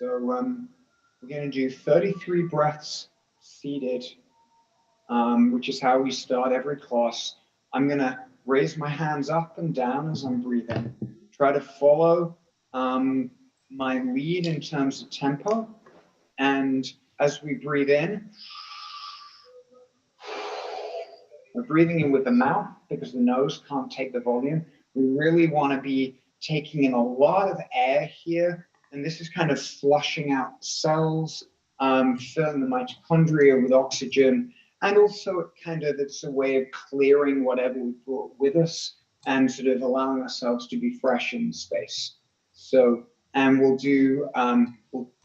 So we're going to do 33 breaths seated, which is how we start every class. I'm going to raise my hands up and down as I'm breathing. Try to follow my lead in terms of tempo. And as we breathe in, we're breathing in with the mouth because the nose can't take the volume. We really want to be taking in a lot of air here. And this is kind of flushing out cells, filling the mitochondria with oxygen. And also it's a way of clearing whatever we brought with us and sort of allowing ourselves to be fresh in space. So, and we'll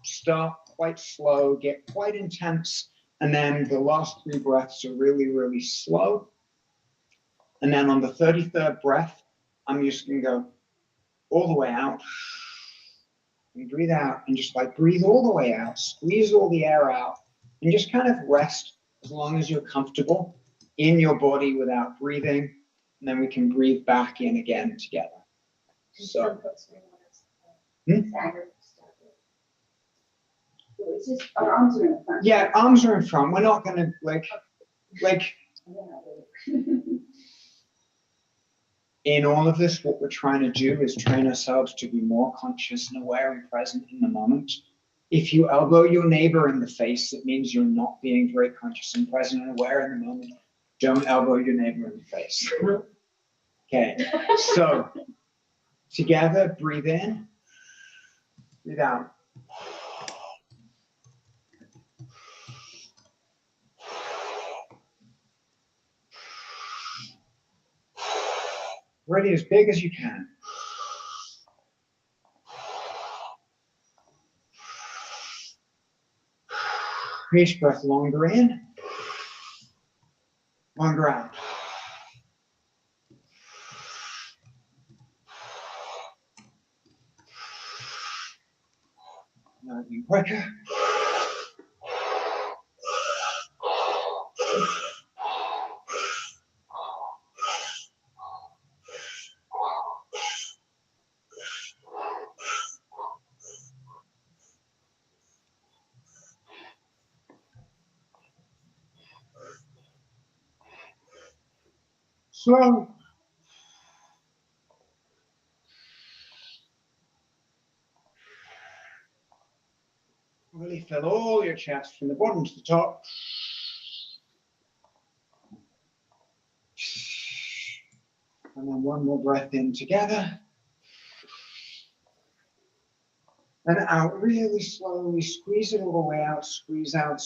start quite slow, get quite intense. And then the last 3 breaths are really, really slow. And then on the 33rd breath, I'm just going to go all the way out. And breathe out and just like breathe all the way out, squeeze all the air out, and just kind of rest as long as you're comfortable in your body without breathing. And then we can breathe back in again together. So, our arms are in front. Yeah, arms are in front. We're not going to like. In all of this, what we're trying to do is train ourselves to be more conscious and aware and present in the moment. If you elbow your neighbor in the face, it means you're not being very conscious and present and aware in the moment. Don't elbow your neighbor in the face. Okay, so together, breathe in, breathe out. Ready as big as you can. Each breath longer in, longer out. Now even quicker. Slow. Really fill all your chest from the bottom to the top. And then one more breath in together. And out really slowly, squeeze it all the way out, squeeze out,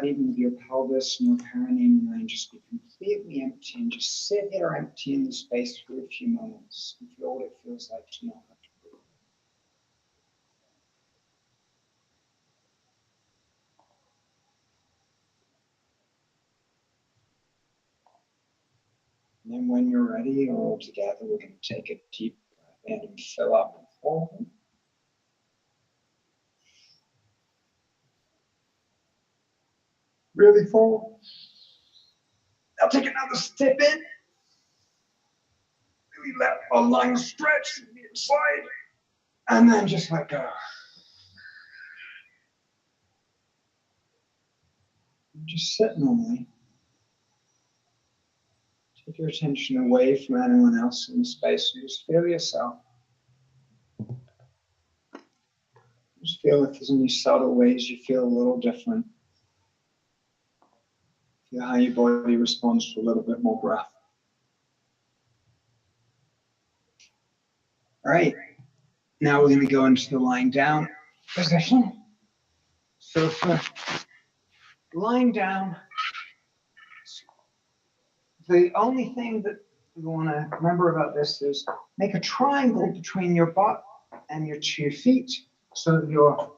even with your pelvis and your perineum line. Just be completely empty and just sit here empty in the space for a few moments and feel what it feels like to not have to breathe. And then when you're ready, all together, we're going to take a deep breath in and fill up and forward. Really full. Now take another step in. Really let our lungs stretch to the inside. And then just let go. And just sit normally. Take your attention away from anyone else in the space and just feel yourself. Just feel if there's any subtle ways you feel a little different. Feel how your body responds to a little bit more breath. All right, now we're going to go into the lying down position. So for lying down, the only thing that you want to remember about this is make a triangle between your butt and your 2 feet so that your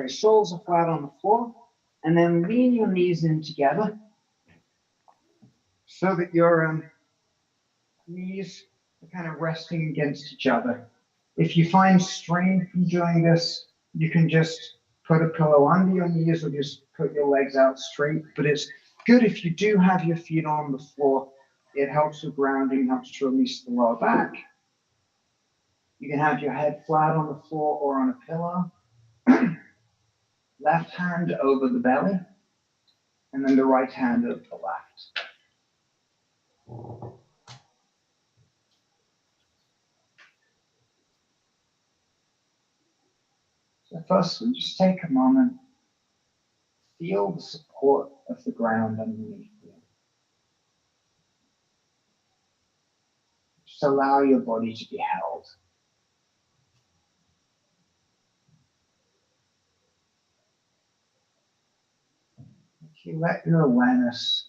soles are flat on the floor. And then lean your knees in together so that your knees are kind of resting against each other. If you find strain from doing this, you can just put a pillow under your knees or just put your legs out straight. But it's good if you do have your feet on the floor. It helps with grounding, helps to release the lower back. You can have your head flat on the floor or on a pillow. Left hand over the belly, and then the right hand over the left. So first, we just take a moment, feel the support of the ground underneath you. Just allow your body to be held. If you let your awareness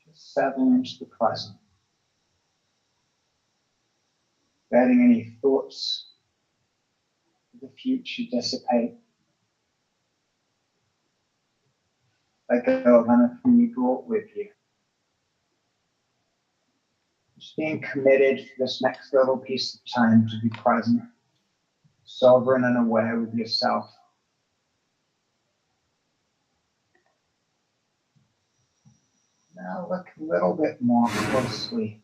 just settle into the present, letting any thoughts of the future dissipate, let go of anything you brought with you. Just being committed for this next little piece of time to be present, sovereign and aware with yourself. Now look a little bit more closely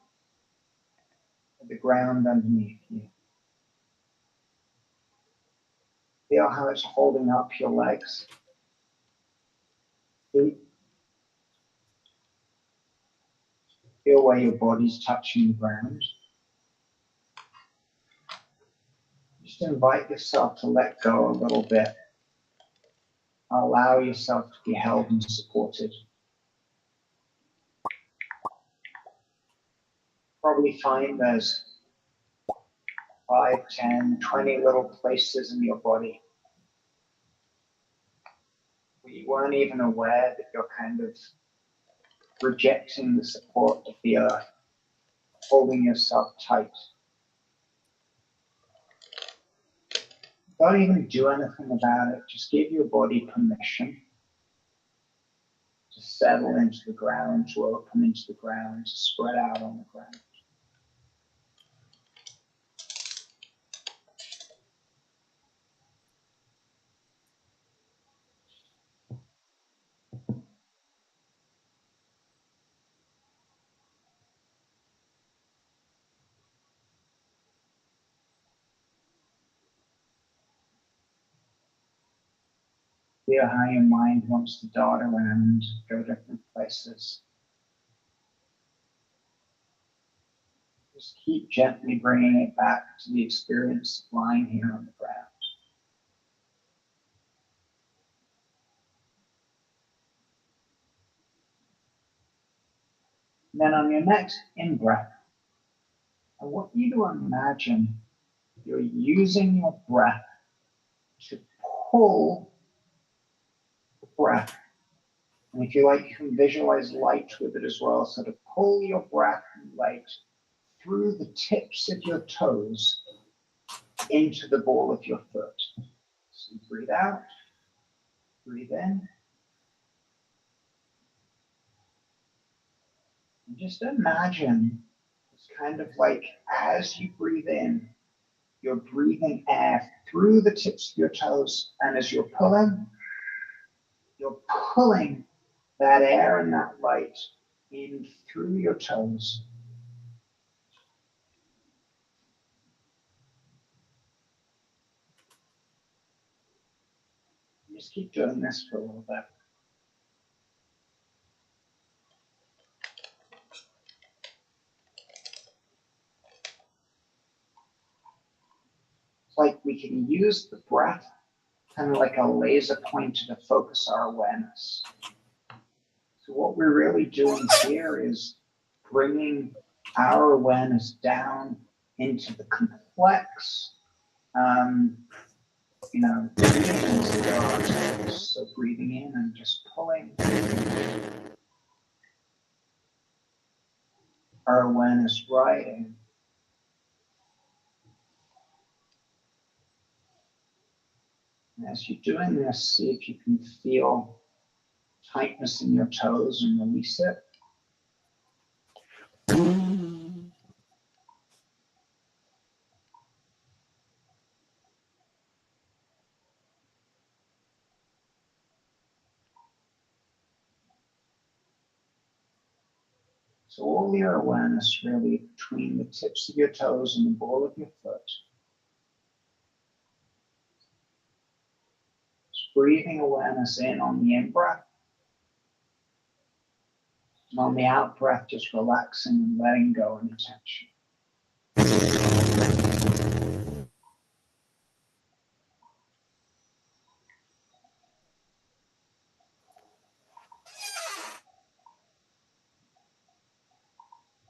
at the ground underneath you. Feel how it's holding up your legs, feet. Feel where your body's touching the ground. Just invite yourself to let go a little bit. Allow yourself to be held and supported. Probably find there's 5, 10, 20 little places in your body where you weren't even aware that you're kind of rejecting the support of the earth, holding yourself tight. Don't even do anything about it. Just give your body permission to settle into the ground, to open into the ground, to spread out on the ground. Feel how your mind wants to dart around, go different places. Just keep gently bringing it back to the experience of lying here on the ground. And then on your next in-breath, I want you to imagine you're using your breath to pull the breath. And if you like, you can visualize light with it as well. So to pull your breath and light through the tips of your toes into the ball of your foot. So you breathe out, breathe in. And just imagine it's kind of like as you breathe in, you're breathing air through the tips of your toes. And as you're pulling that air and that light in through your toes. Just keep doing this for a little bit. It's like we can use the breath kind of like a laser pointer to focus our awareness. So what we're really doing here is bringing our awareness down into the complex, regions of our toes. So breathing in and just pulling our awareness right in. And as you're doing this, see if you can feel tightness in your toes and release it. So all your awareness really between the tips of your toes and the ball of your foot. Just breathing awareness in on the in-breath. And on the out-breath, just relaxing and letting go any tension.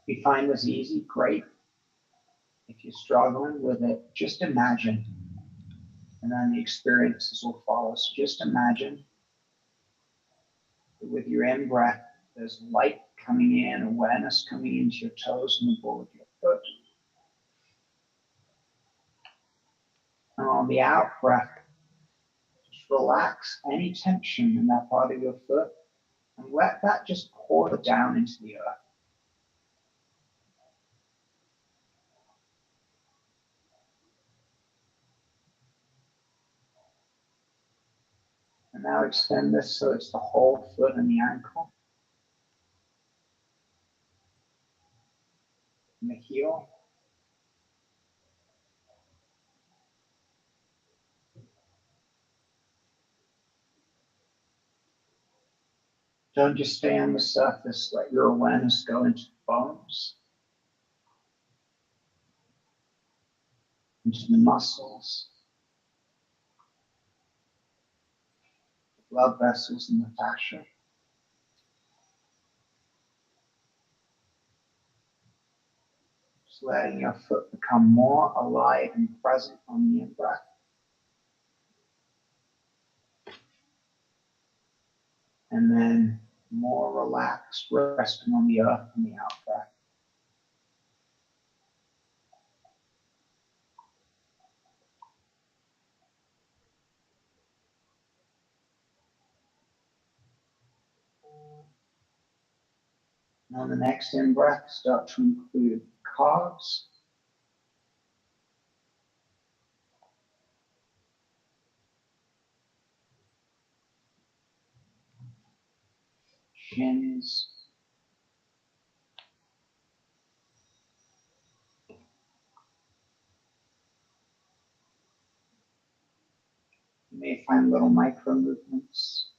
If you find this easy, great. If you're struggling with it, just imagine. And then the experiences will follow. So just imagine that with your in-breath, there's light coming in, awareness coming into your toes and the ball of your foot. And on the out-breath, just relax any tension in that part of your foot and let that just pour down into the earth. And now extend this so it's the whole foot and the ankle and the heel. Don't just stay on the surface, let your awareness go into the bones, into the muscles, the blood vessels and the fascia. Just letting your foot become more alive and present on the in-breath. And then more relaxed, resting on the earth and the out-breath. And on the next in-breath, start to include calves, shins, you may find little micro movements.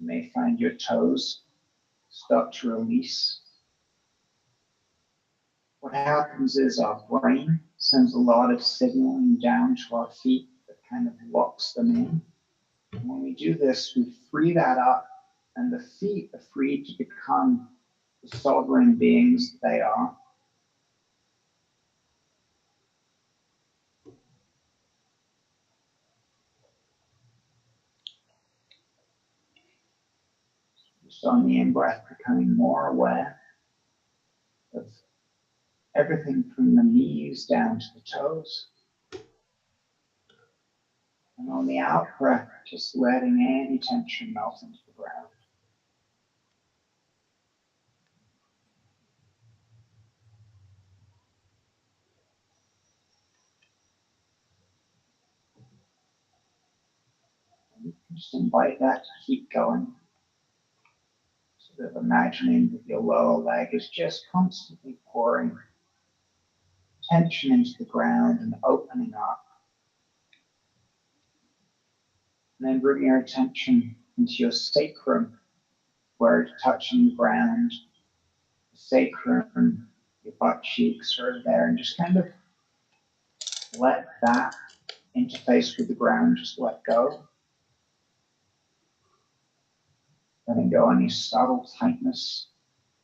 You may find your toes start to release. What happens is our brain sends a lot of signaling down to our feet that kind of locks them in. And when we do this, we free that up, and the feet are free to become the sovereign beings that they are. Just on the in-breath, becoming more aware of everything from the knees down to the toes. And on the out-breath, just letting any tension melt into the ground. And you can just invite that to keep going. Sort of imagining that your lower leg is just constantly pouring tension into the ground and opening up. And then bring your attention into your sacrum, where it's touching the ground. The sacrum, your butt cheeks are there, and just kind of let that interface with the ground, just let go. Letting go any subtle tightness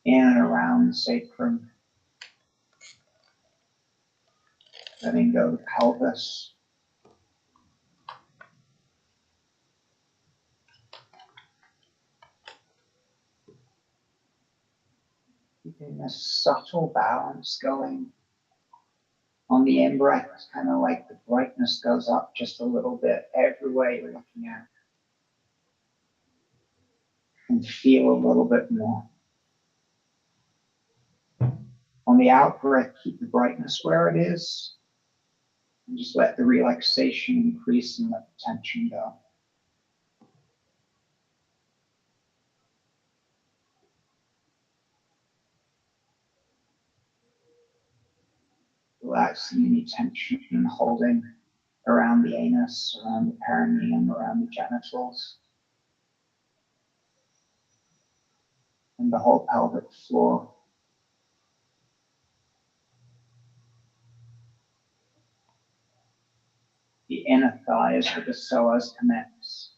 in and around the sacrum. Letting go the pelvis. Keeping this subtle balance going. On the in-breath, it's kind of like the brightness goes up just a little bit everywhere you're looking at. And feel a little bit more. On the out-breath, keep the brightness where it is. And just let the relaxation increase and let the tension go. Relaxing any tension and holding around the anus, around the perineum, around the genitals, and the whole pelvic floor. The inner thighs where the psoas connects.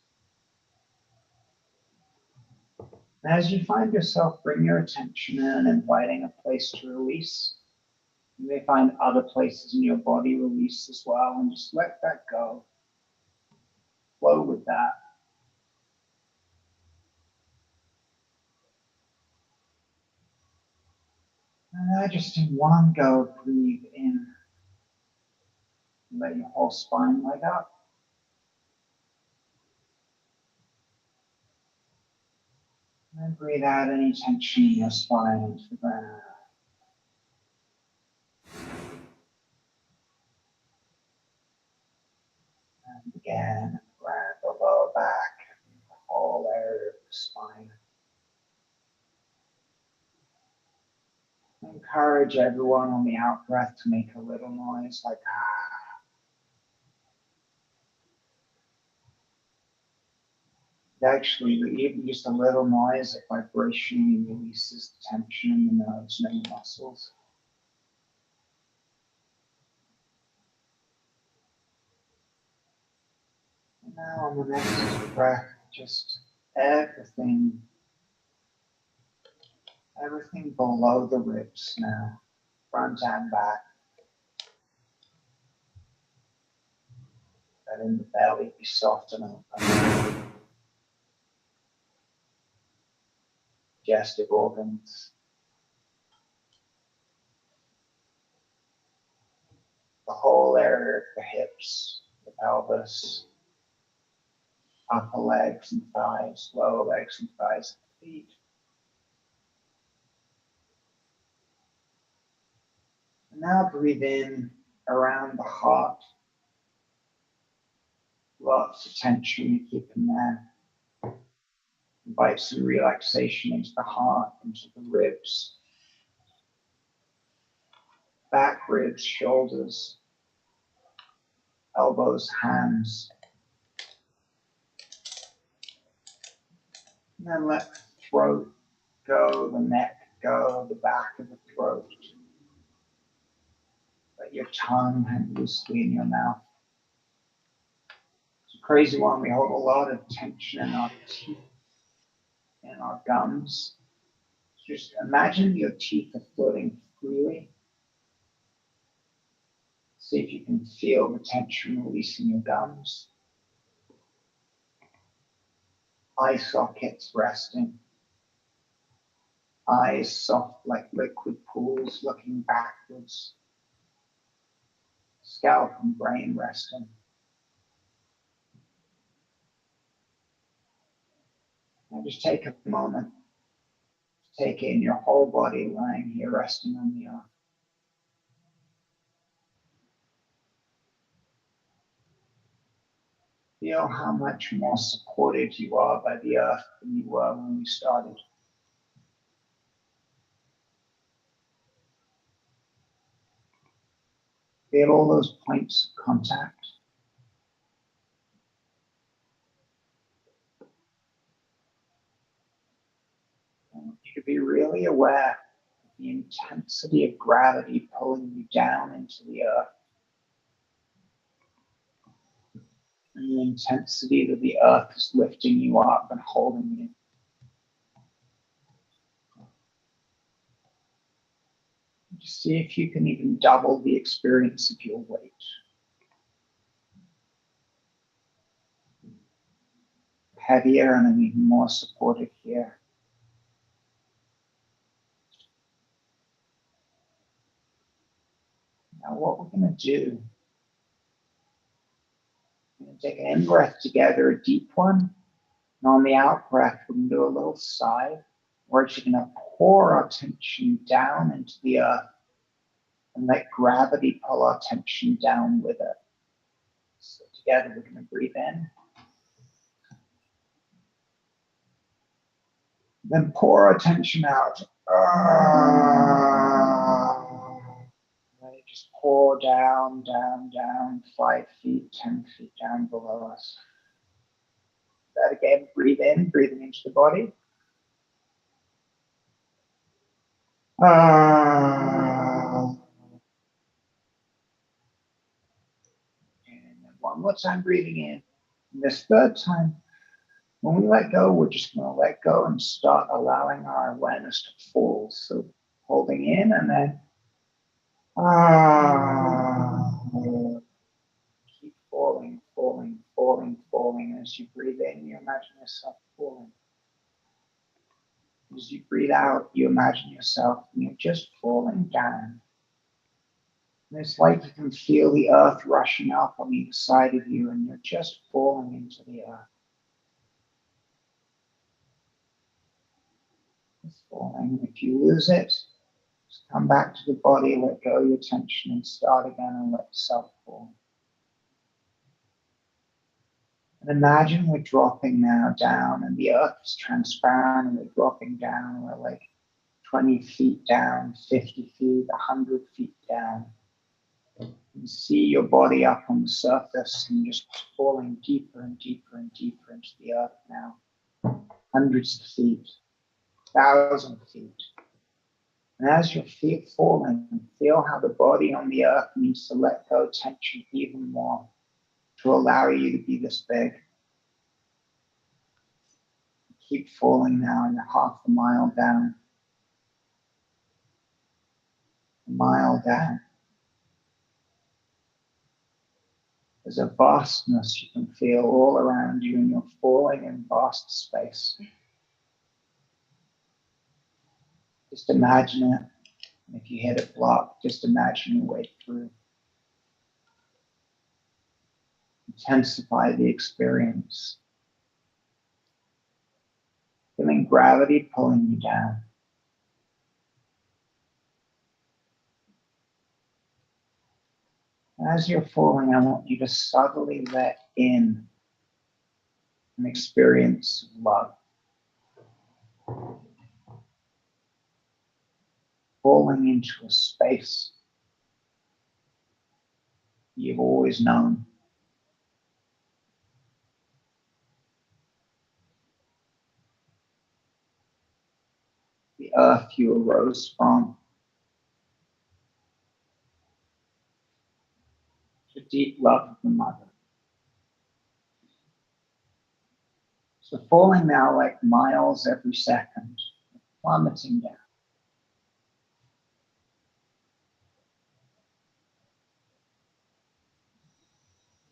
And as you find yourself, bring your attention in, inviting a place to release. You may find other places in your body release as well, and just let that go. Flow with that. And now just in one go, breathe in. Let your whole spine light up. And then breathe out any tension in your spine into the ground. And again, grab the lower back, the whole area of the spine. Encourage everyone on the out breath to make a little noise like ah. Actually, even just a little noise, a vibration releases the tension in the nerves and the muscles. And now on the next breath, just everything below the ribs now, front and back. Letting the belly be soft and open. Digestive organs. The whole area of the hips, the pelvis, upper legs and thighs, lower legs and thighs, and feet. And now breathe in around the heart. Lots of tension you keep in there. Invite some relaxation into the heart, into the ribs, back ribs, shoulders, elbows, hands. And then let the throat go, the neck go, the back of the throat. Let your tongue hang loosely in your mouth. It's a crazy one. We hold a lot of tension in our teeth, in our gums. Just imagine your teeth are floating freely. See if you can feel the tension releasing your gums. Eye sockets resting. Eyes soft like liquid pools looking backwards. Scalp and brain resting. Now just take a moment to take in your whole body lying here resting on the earth. Feel how much more supported you are by the earth than you were when we started. Feel all those points of contact. And you should be really aware of the intensity of gravity pulling you down into the earth. And the intensity that the earth is lifting you up and holding you. Just see if you can even double the experience of your weight. Heavier and even more supported here. Now what we're going to do, we're going to take an in-breath together, a deep one. And on the out-breath, we're going to do a little sigh. We're actually going to pour our tension down into the earth and let gravity pull our tension down with it. So together, we're going to breathe in. Then pour our tension out. Right, just pour down, down, down, 5 feet, 10 feet down below us. That again, breathe in, breathing into the body. And then one more time, breathing in. And this third time, when we let go, we're just going to let go and start allowing our awareness to fall. So holding in and then keep falling, falling, falling, falling. As you breathe in, you imagine yourself falling. As you breathe out, you imagine yourself and you're just falling down. And it's like you can feel the earth rushing up on either side of you and you're just falling into the earth. Just falling. If you lose it, just come back to the body, let go of your tension and start again and let yourself fall. And imagine we're dropping now down and the earth is transparent and we're dropping down. We're like 20 feet down, 50 feet, 100 feet down. You see your body up on the surface and just falling deeper and deeper and deeper into the earth now. Hundreds of feet, 1,000 feet. And as your feet falling, feel how the body on the earth needs to let go tension even more to allow you to be this big. Keep falling now and you're half a mile down. A mile down. There's a vastness you can feel all around you and you're falling in vast space. Just imagine it. And if you hit a block, just imagine your way through. Intensify the experience. Feeling gravity pulling you down. As you're falling, I want you to subtly let in an experience of love. Falling into a space you've always known. The earth you arose from. The deep love of the mother. So falling now like miles every second, plummeting down.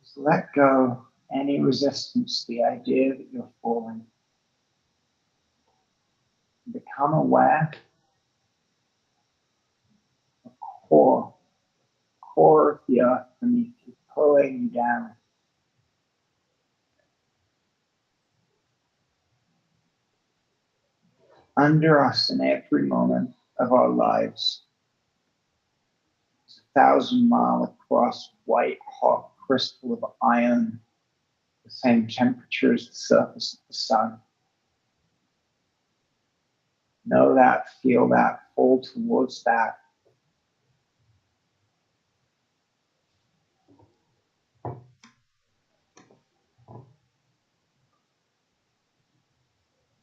Just let go any resistance, the idea that you're falling. Become aware of core of the earth beneath you, pulling you down. Under us in every moment of our lives. It's 1,000-mile across white hot crystal of iron, the same temperature as the surface of the sun. Know that, feel that, fall towards that.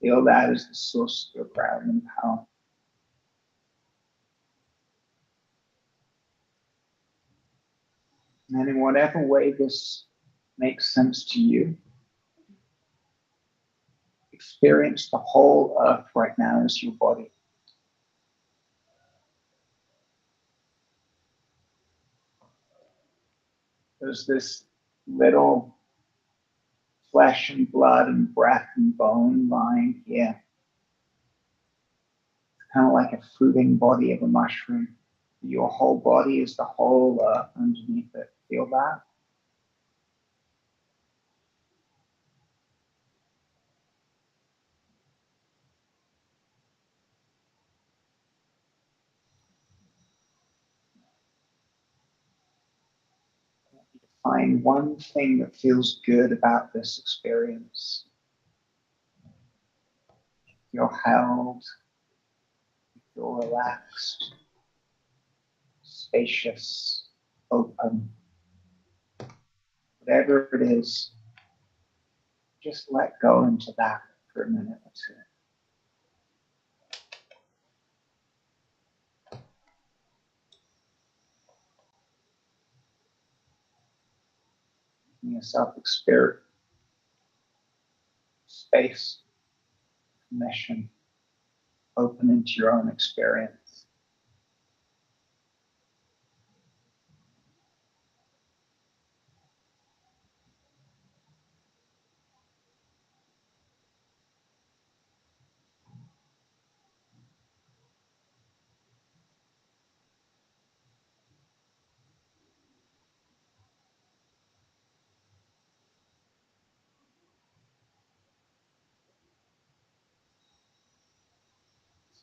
Feel that as the source of your grounding power. And then in whatever way this makes sense to you, experience the whole earth right now as your body. There's this little flesh and blood and breath and bone lying here. It's kind of like a fruiting body of a mushroom. Your whole body is the whole earth underneath it. Feel that? Find one thing that feels good about this experience. You're held, you feel relaxed, spacious, open, whatever it is, just let go into that for a minute or two. Giving yourself experience, space, permission, open into your own experience.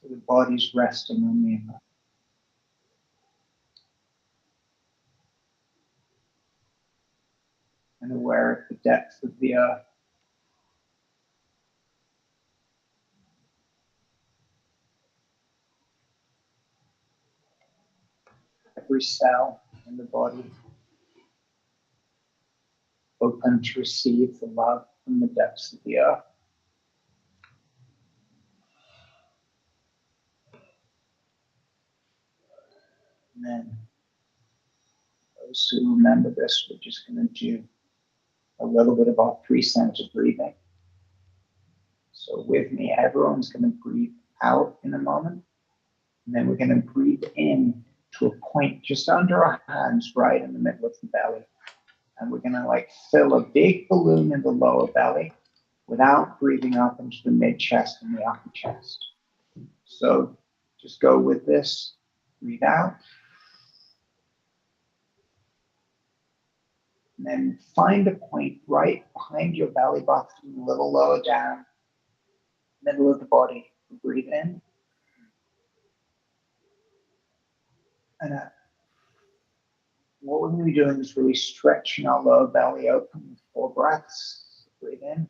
So the body's resting on the earth. And aware of the depth of the earth. Every cell in the body open to receive the love from the depths of the earth. And then those who remember this, we're just going to do a little bit of our 3-center breathing. So with me, everyone's going to breathe out in a moment. And then we're going to breathe in to a point just under our hands, right in the middle of the belly. And we're going to like fill a big balloon in the lower belly without breathing up into the mid chest and the upper chest. So just go with this. Breathe out. And then find a point right behind your belly button, a little lower down, middle of the body. Breathe in. And what we're going to be doing is really stretching our lower belly open with 4 breaths. Breathe in.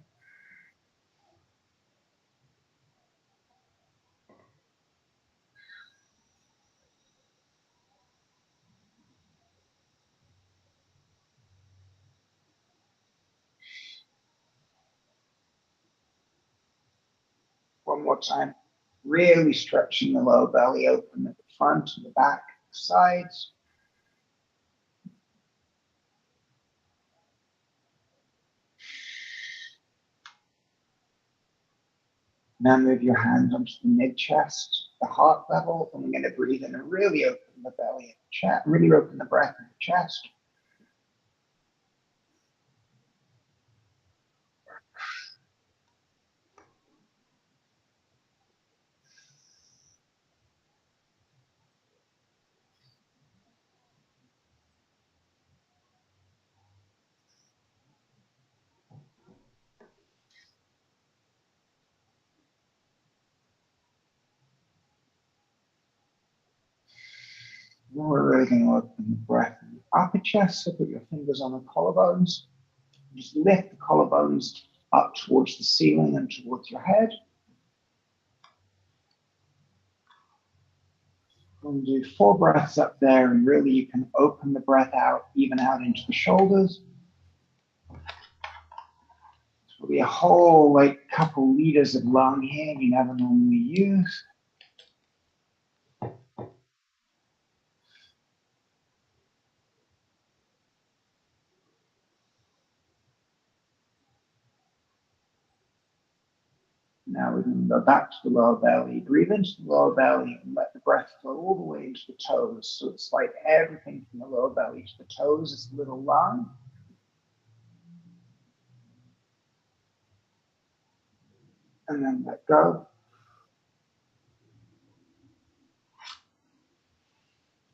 One more time. Really stretching the lower belly open at the front and the back, the sides. Now move your hands onto the mid-chest, the heart level, and we're going to breathe in and really open the belly and the chest, really open the breath in the chest. Now we're really going to open the breath in the upper chest, so put your fingers on the collarbones. Just lift the collarbones up towards the ceiling and towards your head. We'll do 4 breaths up there, and really you can open the breath out, even out into the shoulders. There'll be a whole like couple liters of lung here you never normally use. Now we're going to go back to the lower belly. Breathe into the lower belly and let the breath flow all the way into the toes. So it's like everything from the lower belly to the toes is a little lung. And then let go.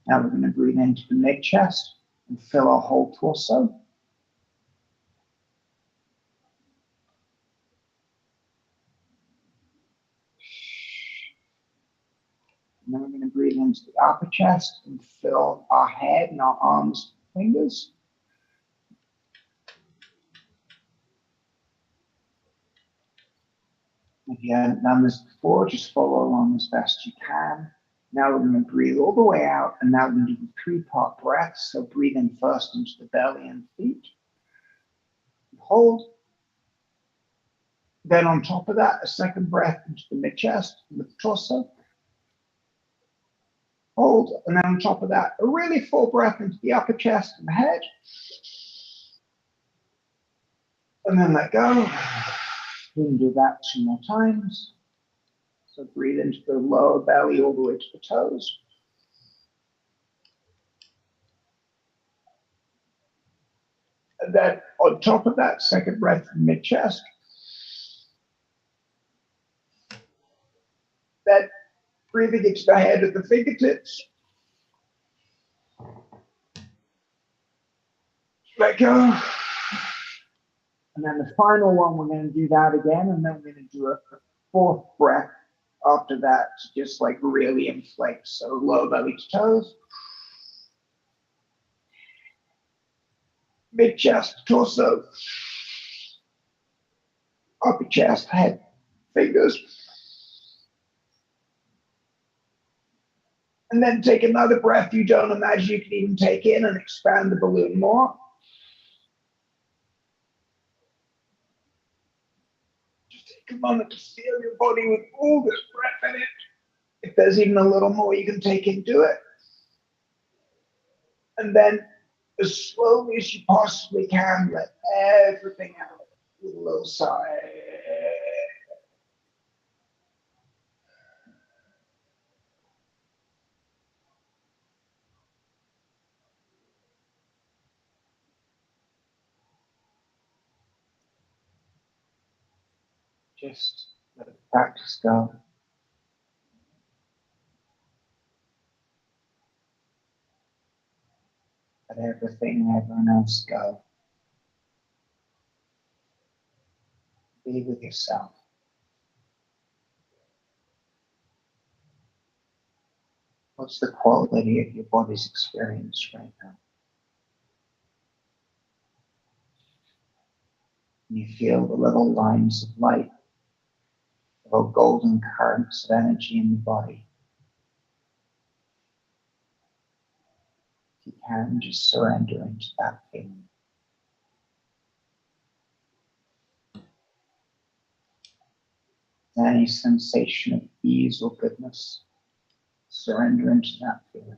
Now we're going to breathe into the mid-chest and fill our whole torso. And then we're going to breathe into the upper chest and fill our head and our arms, fingers. If you haven't done this before, just follow along as best you can. Now we're going to breathe all the way out, and now we're going to do 3-part breaths. So breathe in first into the belly and feet. Hold. Then on top of that, a second breath into the mid-chest and the torso. Hold. And then on top of that, a really full breath into the upper chest and the head. And then let go. We can do that 2 more times. So breathe into the lower belly all the way to the toes. And then on top of that, second breath in mid-chest. Then breathing into the head at the fingertips. Let go. And then the final one, we're going to do that again, and then we're going to do a 4th breath after that to just like really inflate. So lower belly to toes. Mid-chest, torso. Upper chest, head, fingers. And then take another breath you don't imagine you can even take in and expand the balloon more. Just take a moment to feel your body with all this breath in it. If there's even a little more you can take in, do it. And then as slowly as you possibly can, let everything out with a little sigh. Just let the practice go. Let everything and everyone else go. Be with yourself. What's the quality of your body's experience right now? And you feel the little lines of light, little golden currents of energy in the body. If you can, just surrender into that feeling. Any sensation of ease or goodness, surrender into that feeling.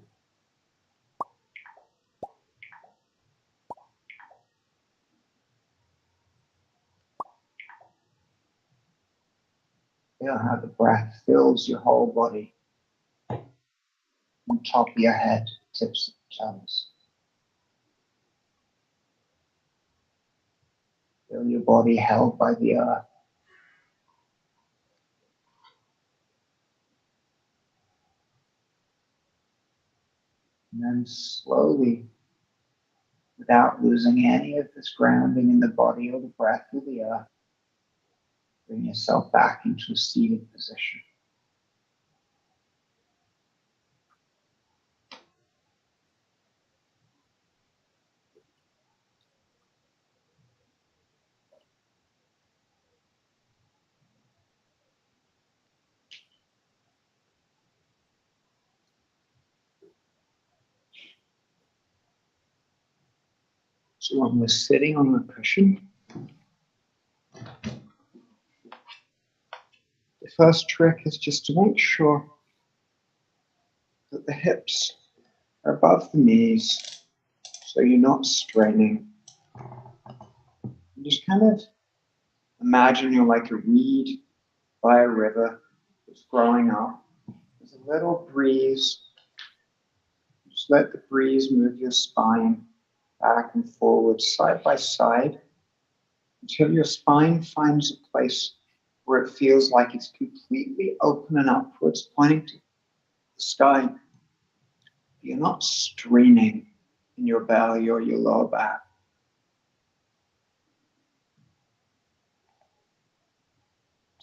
Feel how the breath fills your whole body, on top of your head, tips of the toes. Feel your body held by the earth. And then slowly, without losing any of this grounding in the body or the breath or the earth, bring yourself back into a seated position. So when we're sitting on the cushion, the first trick is just to make sure that the hips are above the knees, so you're not straining. And just kind of imagine you're like a reed by a river that's growing up. There's a little breeze. Just let the breeze move your spine back and forward, side by side, until your spine finds a place where it feels like it's completely open and upwards, pointing to the sky. You're not straining in your belly or your lower back.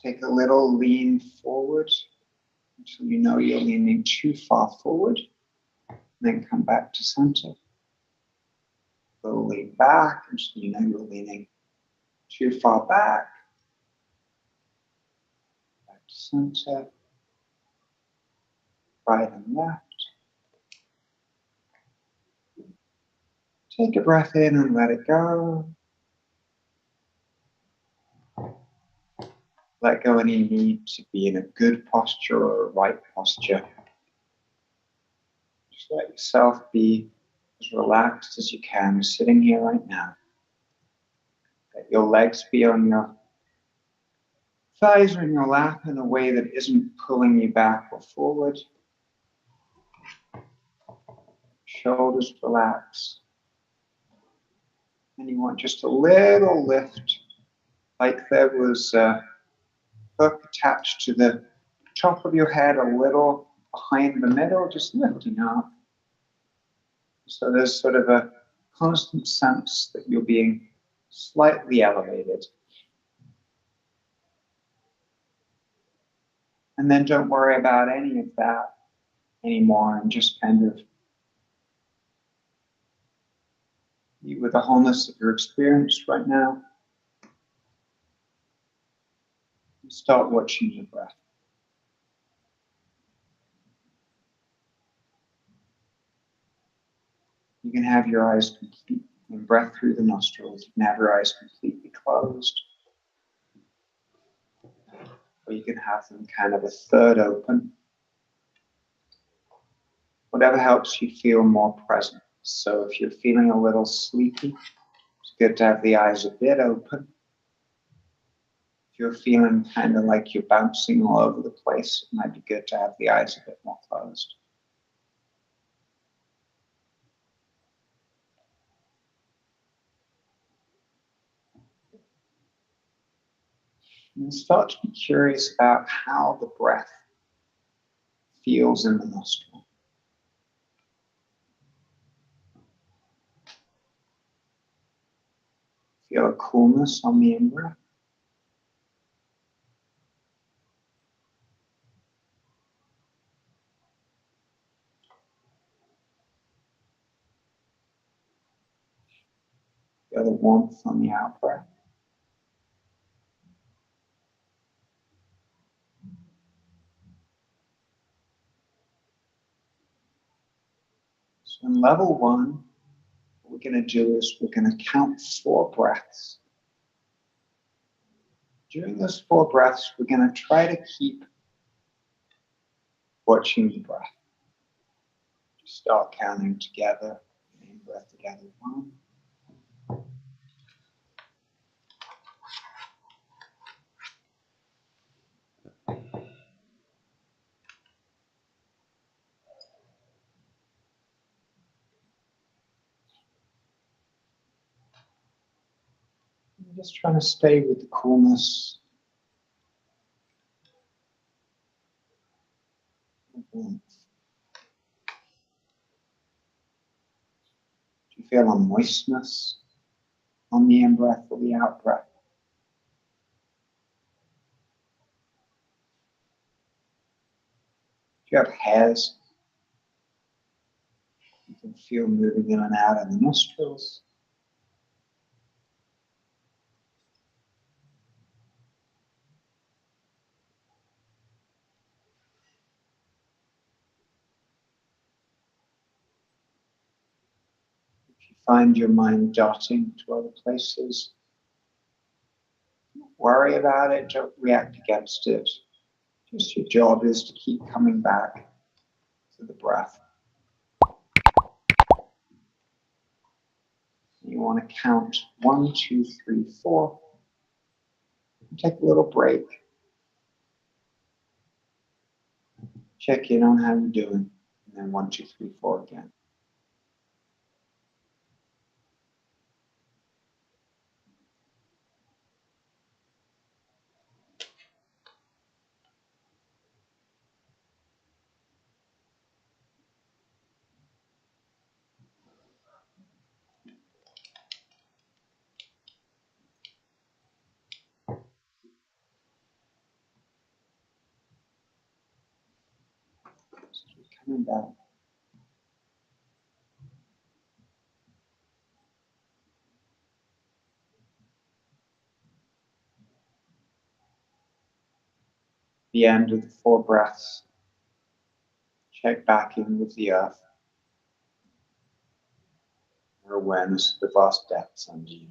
Take a little lean forward until you know you're leaning too far forward. Then come back to center. A little lean back until you know you're leaning too far back. Back to center. right and left. Take a breath in and let it go. Let go any need to be in a good posture or a right posture. Just let yourself be as relaxed as you can, sitting here right now. Let your legs be on your thighs or in your lap in a way that isn't pulling you back or forward. Shoulders relax. And you want just a little lift, like there was a hook attached to the top of your head, a little behind the middle, just lifting up. So there's sort of a constant sense that you're being slightly elevated. And then don't worry about any of that anymore and just kind of be with the wholeness of your experience right now. And start watching your breath. You can have your eyes complete and breath through the nostrils. You can have your eyes completely closed. Or you can have them kind of a third open. Whatever helps you feel more present. So if you're feeling a little sleepy, it's good to have the eyes a bit open. If you're feeling kind of like you're bouncing all over the place, it might be good to have the eyes a bit more closed. And start to be curious about how the breath feels in the nostril. Feel a coolness on the in-breath. Feel the warmth on the out-breath. So in level 1, what we're going to do is we're going to count 4 breaths. During those 4 breaths, we're going to try to keep watching the breath. Just start counting together. In breath together. 1. I'm just trying to stay with the coolness. Do you feel a moistness on the in-breath or the out-breath? If you have hairs, you can feel moving in and out of the nostrils. If you find your mind darting to other places, don't worry about it, don't react against it. Just your job is to keep coming back to the breath. You want to count 1, 2, 3, 4. And take a little break. Check in on how you're doing. And then 1, 2, 3, 4 again. Just keep coming back. The end of the 4 breaths. Check back in with the earth. Your awareness of the vast depths under you.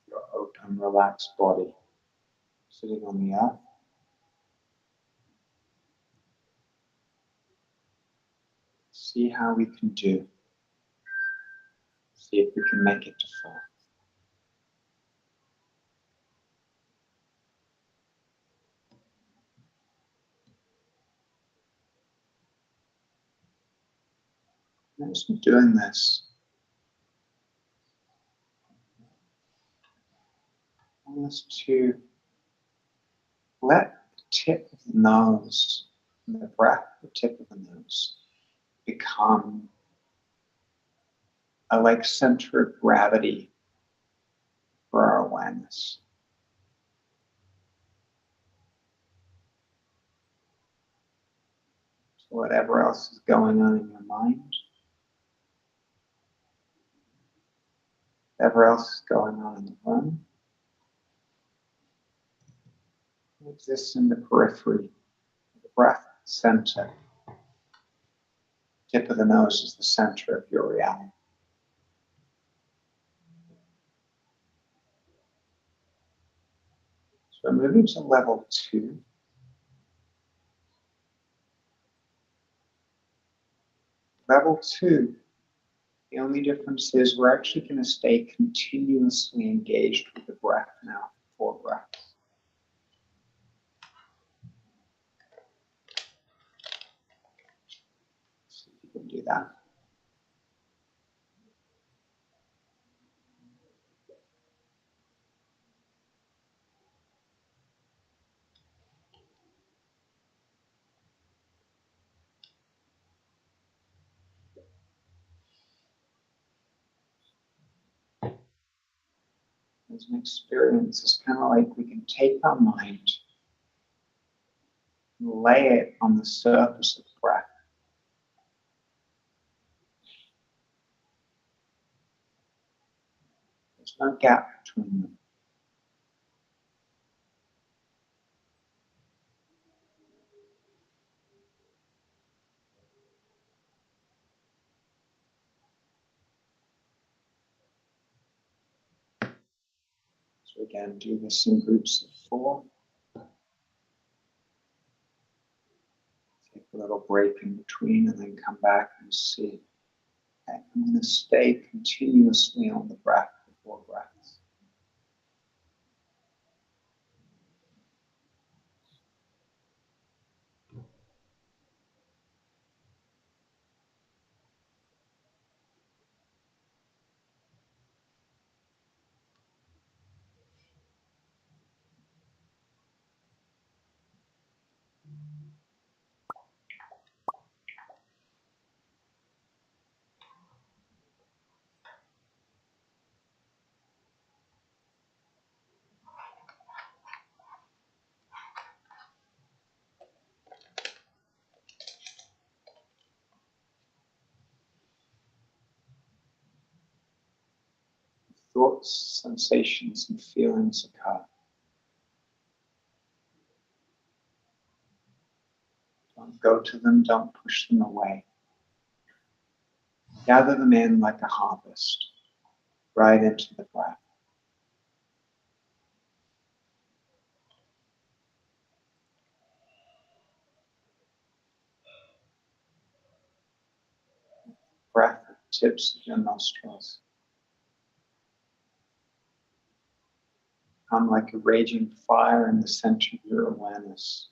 Your open, relaxed body sitting on the earth. See how we can do. See if we can make it to fall. And as we're doing this, I want us to let the tip of the nose and the breath at the tip of the nose become a like center of gravity for our awareness. So whatever else is going on in your mind, whatever else is going on in the room, exists in the periphery, the breath center. Tip of the nose is the center of your reality. So we're moving to level 2. Level 2, the only difference is we're actually going to stay continuously engaged with the breath now, 4 breaths. See if you can do that. As an experience, it's kind of like we can take our mind and lay it on the surface of the breath. There's no gap between them. So again, do this in groups of 4. Take a little break in between and then come back and see. Okay, I'm going to stay continuously on the breath for 4 breaths. Thoughts, sensations, and feelings occur. Don't go to them, don't push them away. Gather them in like a harvest, right into the breath. Breath at the tips of your nostrils. Come like a raging fire in the center of your awareness.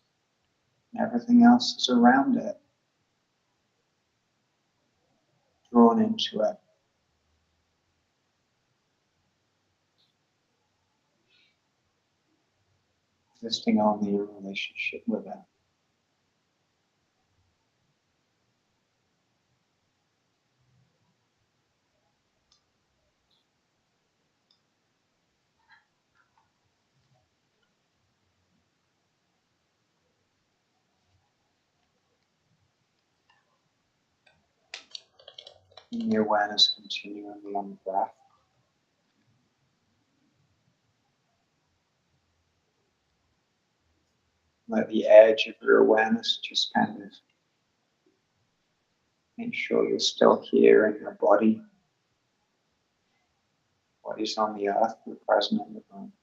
And everything else is around it, drawn into it. Existing only in relationship with it. And the awareness continually on the breath. let the edge of your awareness just kind of make sure you're still here in your body. Body's on the earth, you're present in the room.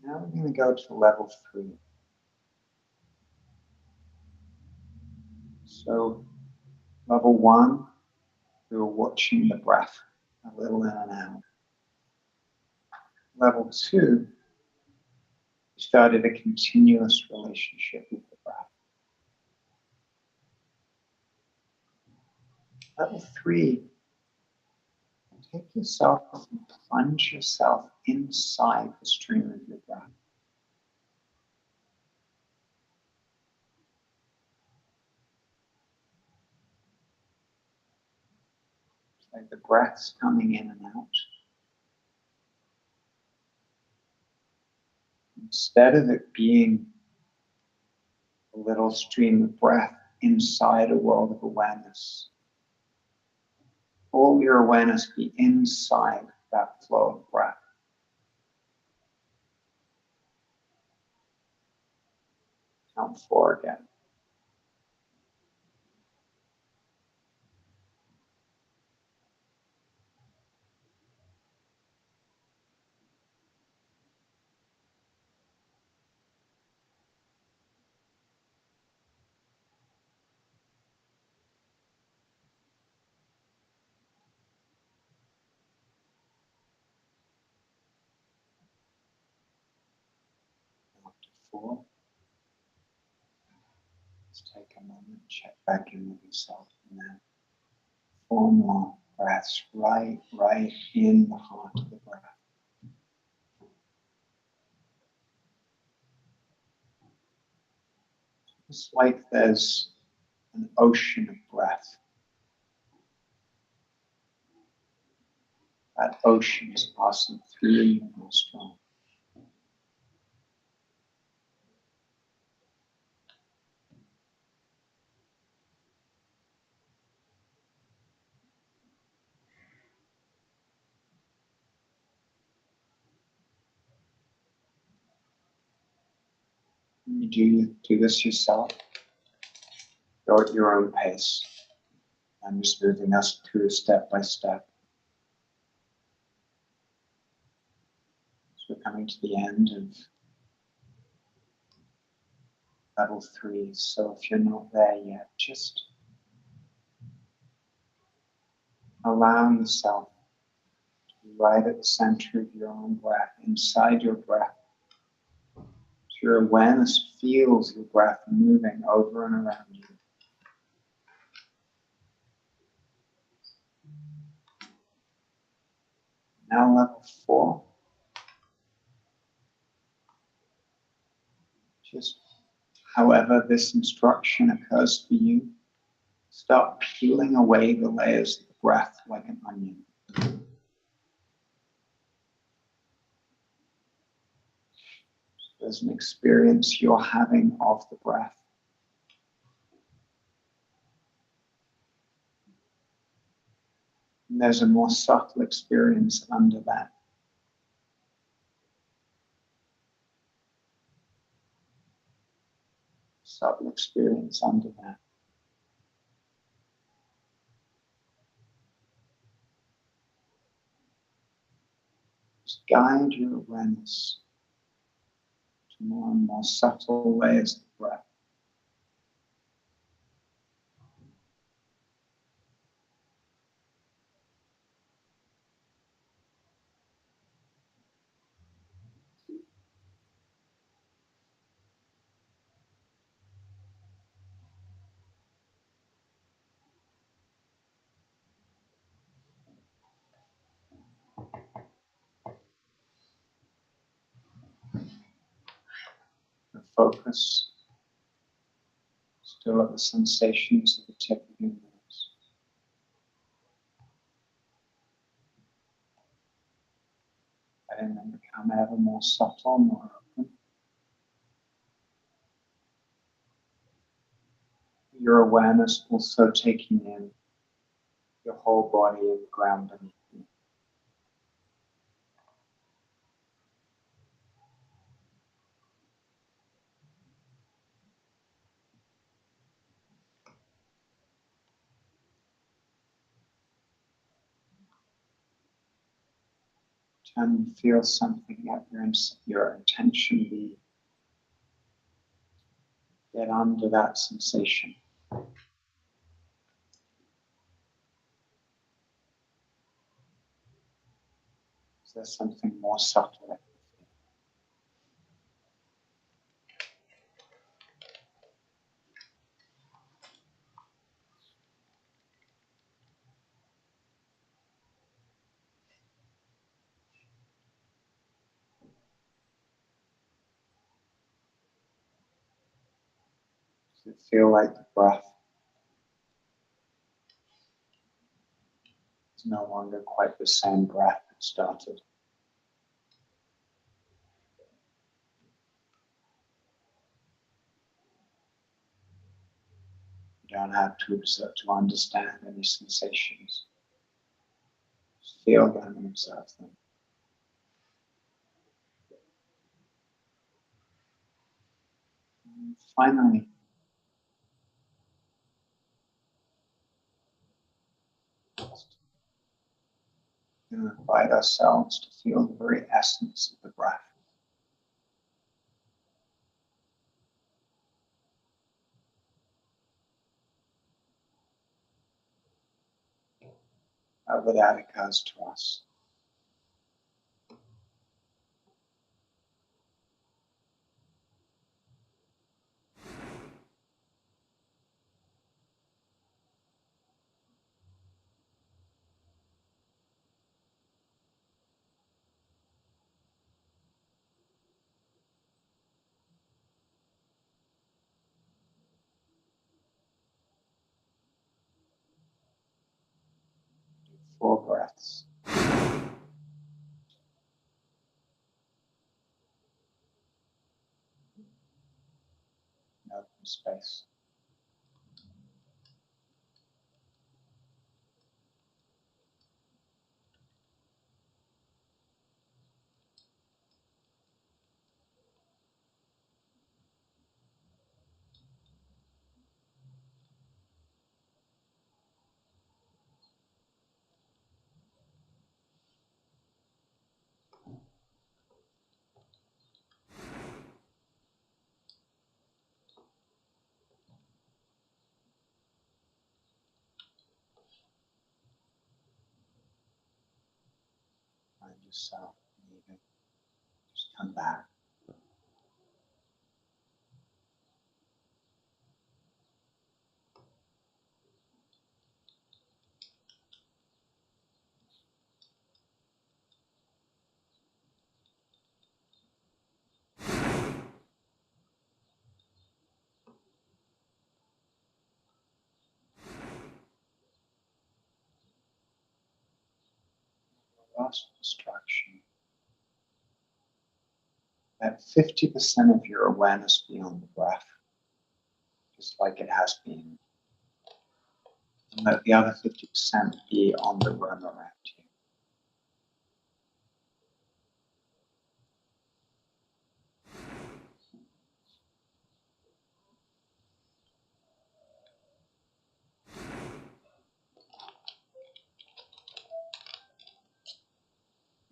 Now we're going to go to level 3. So, level 1, we were watching the breath a little in and out. Level 2, we started a continuous relationship with the breath. Level 3, take yourself and plunge yourself inside the stream of your breath. It's like the breath's coming in and out. Instead of it being a little stream of breath inside a world of awareness, all your awareness be inside that flow of breath. Count 4 again. After 4, let's take a moment, check back in with yourself, and then 4 more breaths right in the heart of the breath. It's like there's an ocean of breath. That ocean is passing through your nostril. You do this yourself. Go at your own pace. I'm just moving us through step by step. So we're coming to the end of level 3. So if you're not there yet, just allow yourself to be right at the center of your own breath, inside your breath. So your awareness feels your breath moving over and around you. Now level 4. Just however this instruction occurs for you, start peeling away the layers of the breath like an onion. There's an experience you're having of the breath. And there's a more subtle experience under that. Subtle experience under that. Just guide your awareness to more and more subtle layers of breath. The focus still at the sensations of the tip of your nose. Letting them become ever more subtle, more open. Your awareness also taking in your whole body and the ground beneath you. Time you feel something, let your attention be get under that sensation. Is there something more subtle? Does it feel like the breath is no longer quite the same breath that started? You don't have to observe to understand any sensations. Just feel them and observe them. And finally, we invite ourselves to feel the very essence of the breath. However that occurs to us. Do 4 breaths. In open space. Find yourself leaving. Just come back. Last instruction. Let 50% of your awareness be on the breath, just like it has been. And let the other 50% be on the room around you.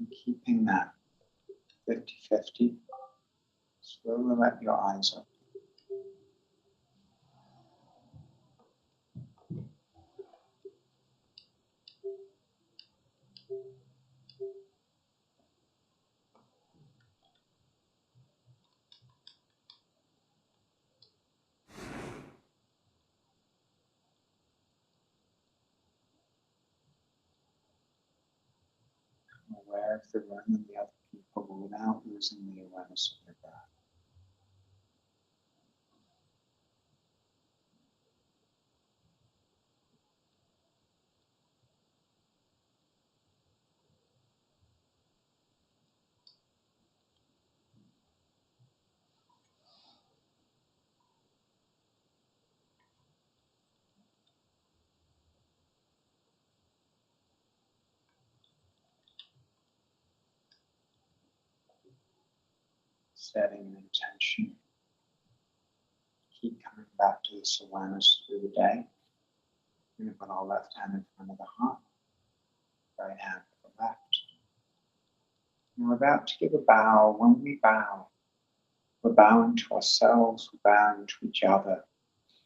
And keeping that 50-50, slowly let your eyes open. Aware of the room and the other people without losing the awareness of your breath. Setting an intention. Keep coming back to this awareness through the day. We're going to put our left hand in front of the heart, right hand to the left. And we're about to give a bow. When we bow, we're bowing to ourselves, we're bowing to each other,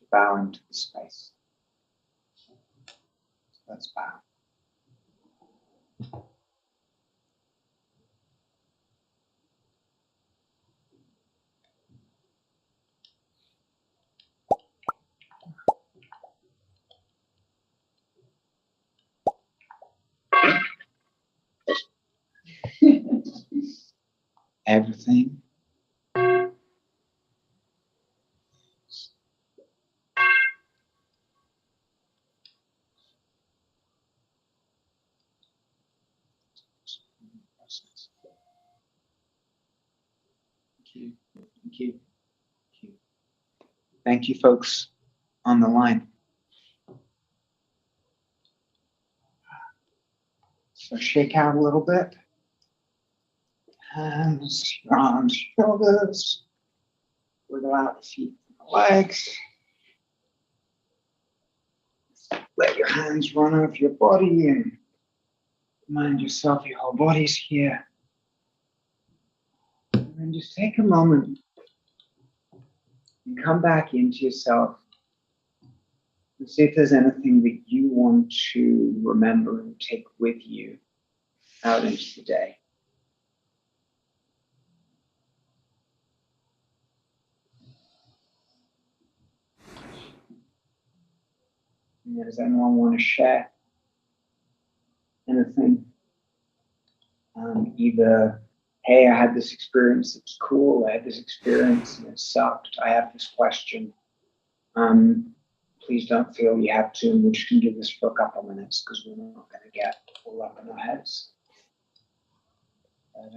we're bowing to the space. So let's bow. Everything Thank you. Thank you. Thank you. Thank you, folks on the line. So shake out a little bit. Hands, your arms, shoulders. Wiggle out the feet and the legs. Let your hands run over your body and remind yourself your whole body's here. And then just take a moment and come back into yourself and see if there's anything that you want to remember and take with you out into the day. And does anyone want to share anything? Either, hey, I had this experience, it was cool, I had this experience and it sucked, I have this question. Please don't feel you have to, and we're just going to do this for a couple of minutes because we're not going to get all up in our heads. But,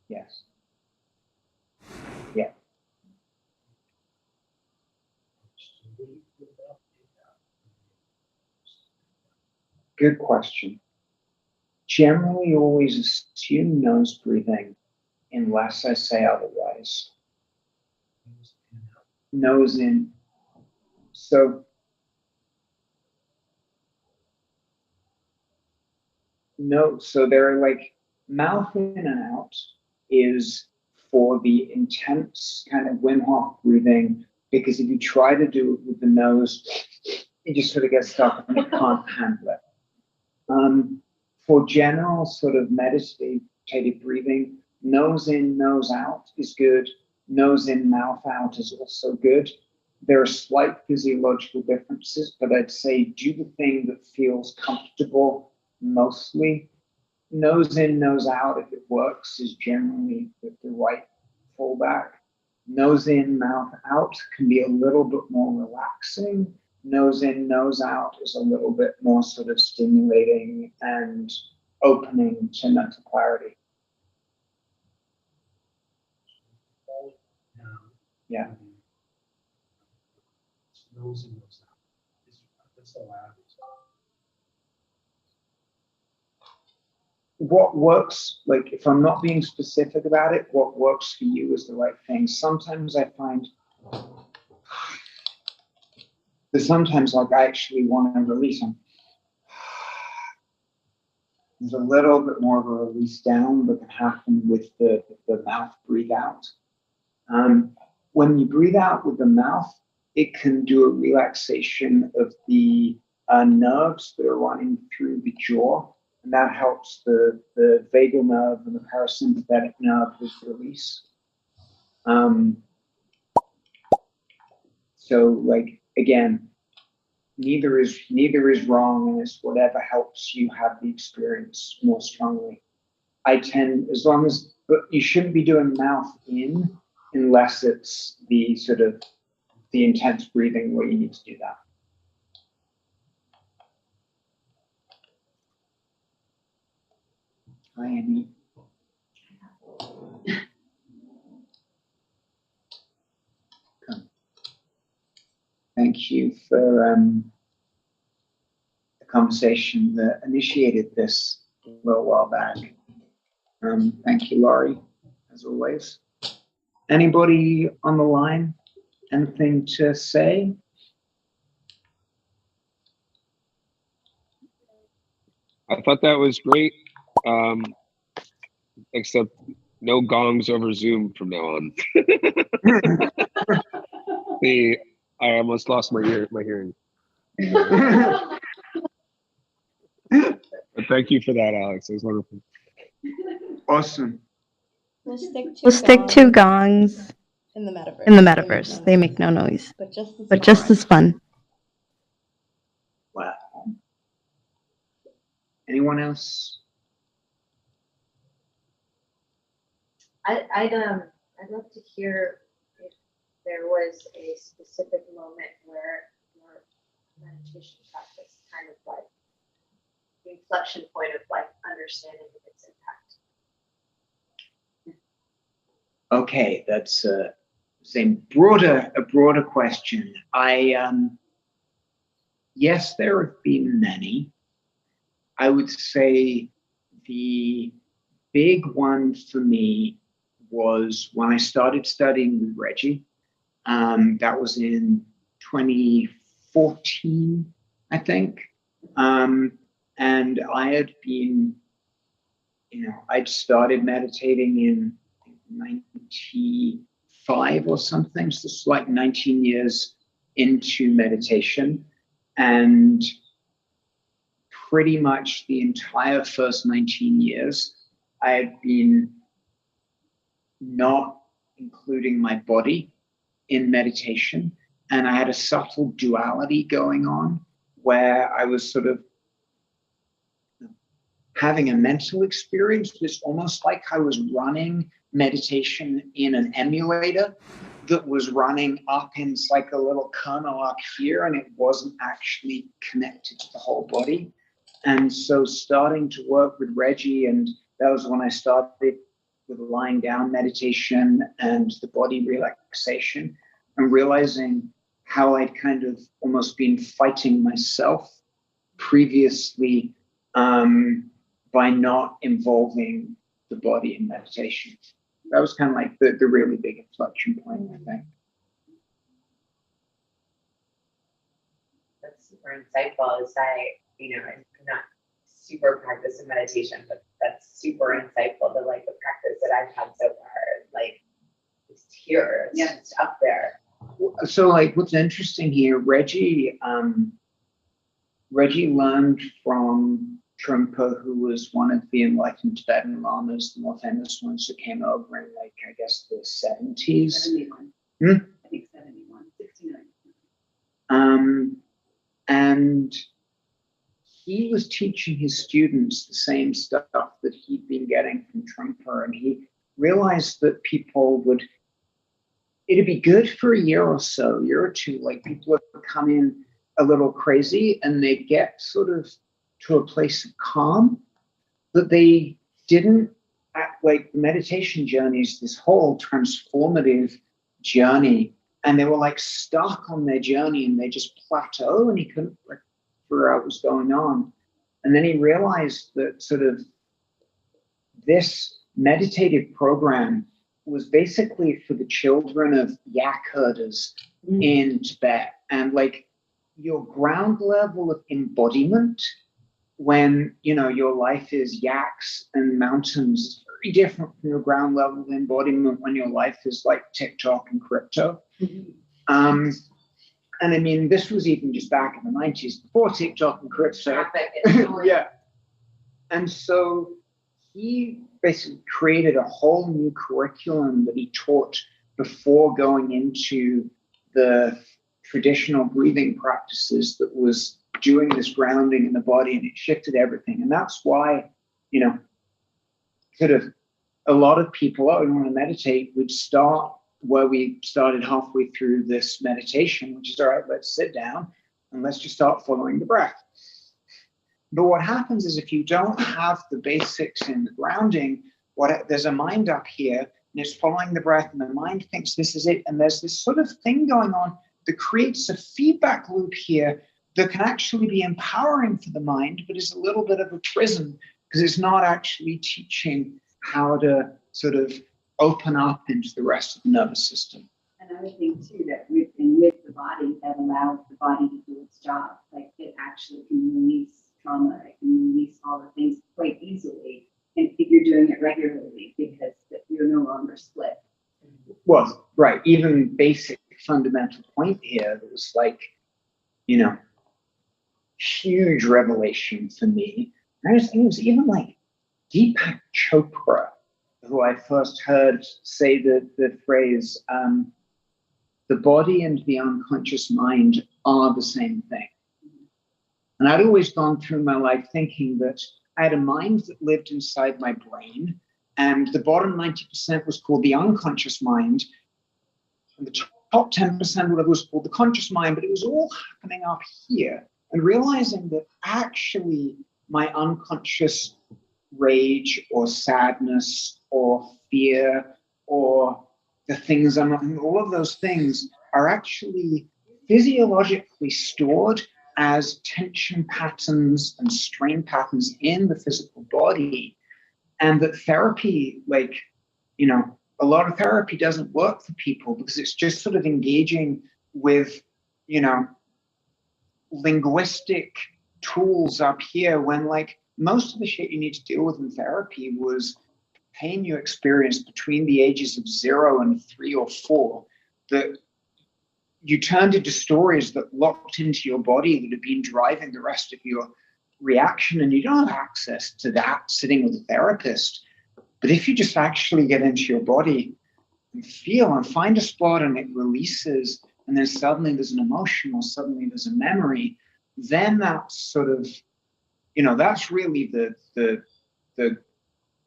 yes. Yeah. Good question. Generally, always assume nose breathing unless I say otherwise. Nose in. So, no, so they're like mouth in and out is for the intense kind of Wim Hof breathing, because if you try to do it with the nose, you just sort of get stuck and you can't handle it. For general sort of meditative breathing, nose in, nose out is good. Nose in, mouth out is also good. There are slight physiological differences, but I'd say do the thing that feels comfortable mostly. Nose in, nose out, if it works, is generally the right fallback. Nose in, mouth out can be a little bit more relaxing. Nose in, nose out is a little bit more sort of stimulating and opening to mental clarity. Yeah. Nose in, nose out. That's allowed. What works, like if I'm not being specific about it, what works for you is the right thing. Sometimes I find that sometimes like I actually want to release them. There's a little bit more of a release down that can happen with the mouth breathe out. When you breathe out with the mouth, it can do a relaxation of the nerves that are running through the jaw, and that helps the vagal nerve and the parasympathetic nerve with release. So, like again, neither is wrong, and it's whatever helps you have the experience more strongly. I tend, as long as, but you shouldn't be doing mouth in unless it's the sort of the intense breathing where you need to do that. Hi, Amy. Come. Thank you for the conversation that initiated this a little while back. Thank you, Laurie, as always. Anybody on the line? Anything to say? I thought that was great. Except no gongs over Zoom from now on. I almost lost my hearing. But thank you for that, Alex. It was wonderful. Awesome. We'll stick to gongs in the metaverse. in the metaverse. They make no noise, but just as fun. Wow. Anyone else? I'd love to hear if there was a specific moment where your meditation practice kind of like the inflection point of like understanding its impact. Okay, that's a broader question. Yes, there have been many. I would say the big one for me was when I started studying with Reggie. That was in 2014, I think. And I had been, I'd started meditating in 95 or something. So it's like 19 years into meditation. And pretty much the entire first 19 years, I had been not including my body in meditation. And I had a subtle duality going on where I was sort of having a mental experience. It's almost like I was running meditation in an emulator that was running up in like a little kernel up here, and it wasn't actually connected to the whole body. And so starting to work with Reggie, and that was when I started with lying down meditation and the body relaxation, and realizing how I'd kind of almost been fighting myself previously by not involving the body in meditation. That was kind of like the really big inflection point, I think. That's super insightful. Is I'm not super practiced in meditation, but that's super insightful. The practice that I've had so far, it's here, it's just up there. So what's interesting here, Reggie learned from Trungpa, who was one of the enlightened Tibetan lamas, the more famous ones who came over in I guess the 70s. 71. I think 71, 69. And he was teaching his students the same stuff that he'd been getting from Trungpa, and he realized that it'd be good for a year or two, people would come in a little crazy and they get sort of to a place of calm, but they didn't act like the meditation journey is this whole transformative journey, and they were stuck on their journey and they just plateau, and he couldn't figure out what was going on. And then he realized that sort of this meditative program was basically for the children of yak herders in Tibet, and your ground level of embodiment when your life is yaks and mountains is very different from your ground level of embodiment when your life is TikTok and crypto. And I mean, this was even just back in the 90s before TikTok and crypto. Yeah. And so he basically created a whole new curriculum that he taught before going into the traditional breathing practices that was doing this grounding in the body, and it shifted everything. And that's why, sort of a lot of people, we want to meditate, would start where we started halfway through this meditation, which is, all right, let's sit down and let's just start following the breath. But what happens is if you don't have the basics in the grounding, there's a mind up here and it's following the breath, and the mind thinks this is it. And there's this sort of thing going on that creates a feedback loop here that can actually be empowering for the mind, but is a little bit of a prison because it's not actually teaching how to sort of open up into the rest of the nervous system. Another thing too, that with the body, that allows the body to do its job. It actually can release trauma, I can release all the things quite easily. And if you're doing it regularly, because you're no longer split. Well, right. Even basic fundamental point here that was like, you know, huge revelation for me. And it was even like Deepak Chopra, who I first heard say the phrase, the body and the unconscious mind are the same thing. And I'd always gone through my life thinking that I had a mind that lived inside my brain, and the bottom 90% was called the unconscious mind, and the top 10% whatever was called the conscious mind, but it was all happening up here. And realizing that actually my unconscious rage or sadness or fear or the things all of those things are actually physiologically stored as tension patterns and strain patterns in the physical body. And that therapy, like, you know, a lot of therapy doesn't work for people because it's just sort of engaging with, you know, linguistic tools up here, when like most of the shit you need to deal with in therapy was pain you experienced between the ages of 0 and 3 or 4 that you turned into stories that locked into your body that have been driving the rest of your reaction, and you don't have access to that sitting with a therapist. But if you just actually get into your body and feel and find a spot and it releases, and then suddenly there's an emotion or suddenly there's a memory, then that's sort of, you know, that's really the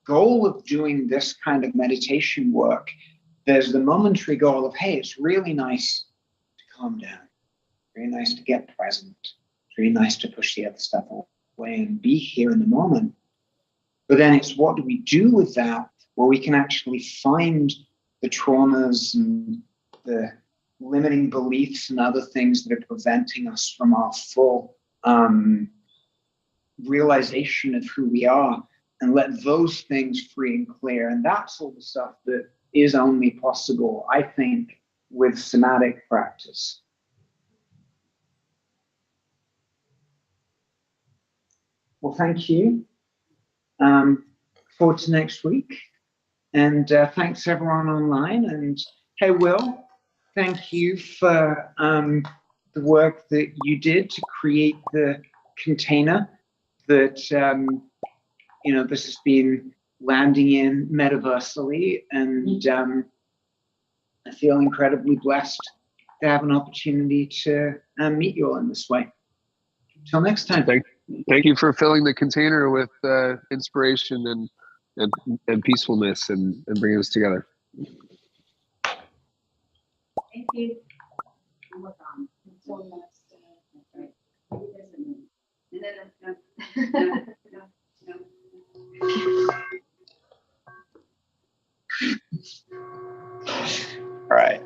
goal of doing this kind of meditation work. There's the momentary goal of, hey, it's really nice to calm down, really nice to get present, it's really nice to push the other stuff away and be here in the moment. But then it's what do we do with that, where we can actually find the traumas and the limiting beliefs and other things that are preventing us from our full realization of who we are, and let those things free and clear. And that's all the stuff that is only possible, I think, with somatic practice. Well, thank you. Forward to next week. And thanks everyone online. And hey, Will, thank you for the work that you did to create the container that you know, this has been landing in metaversally. And I feel incredibly blessed to have an opportunity to meet you all in this way. Till next time. Thank you for filling the container with inspiration and peacefulness and bringing us together. Thank you. Look on. It's so nice. That's right. All right.